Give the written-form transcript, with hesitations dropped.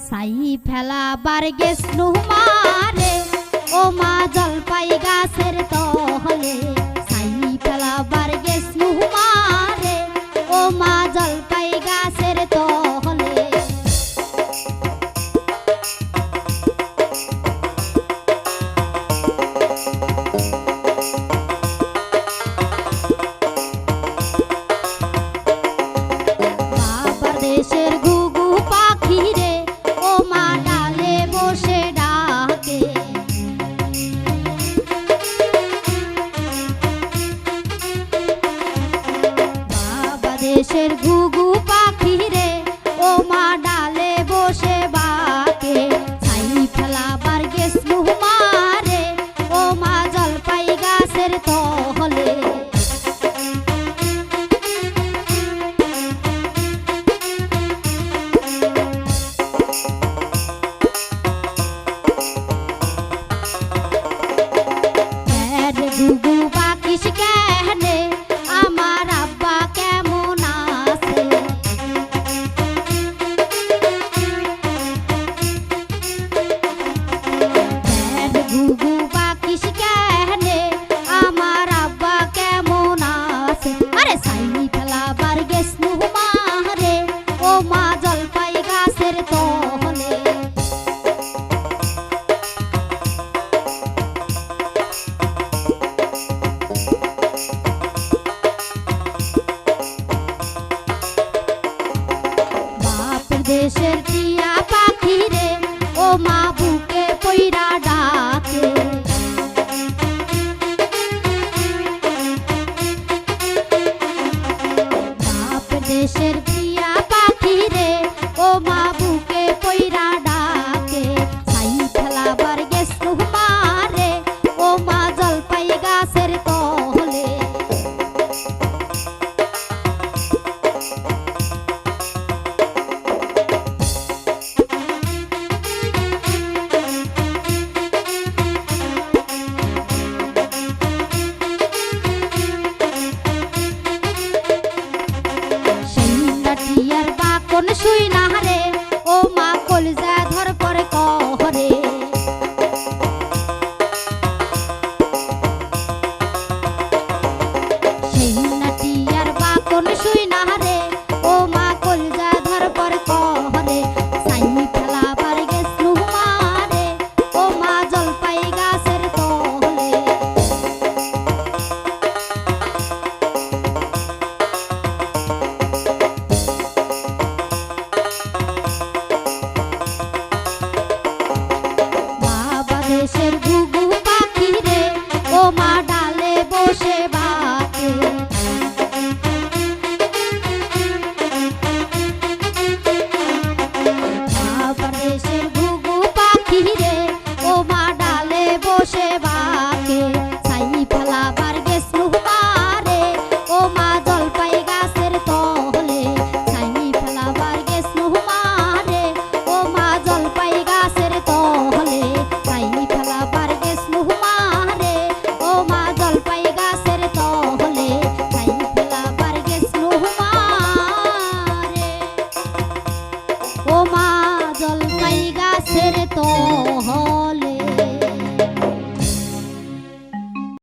ছাই ফেলাবার গেছলু মারে ও মা জলপাই গাছের তলে, ছাই ফেলাবার গেছলু মারে ও মা জলপাই গাছের তলে। বাবার দেশের ঘুঘু পাখি রে ও মা ডালে বসে ডাকে, বাবা দেশের ঘুঘু পাখি রে ও মা ডালে বসে বাকে। ছাই ফেলাবার গেছলু মারে ও মা জলপাই গাছের তলে। ঘুঘু পাখিস কেনে আমার আব্বা কেমন আছে, ঘুঘু পাখিস কেনে আমার আব্বা কেমন আছে। আরে ছাই ফেলাবার গেছলু মারে ও মা জলপাই গাছের তলে। দেশের টিয়া পাখি রে ও মা বুকে পইরা ডাকে, বাপ দেশের টিয়া পাখি রে ও মা বুকে পইরা ডাকে। ছাই ফেলাবার গেছলু মারে ও মা জলপাই গাছের তলে। টিয়ার বাকন শুই না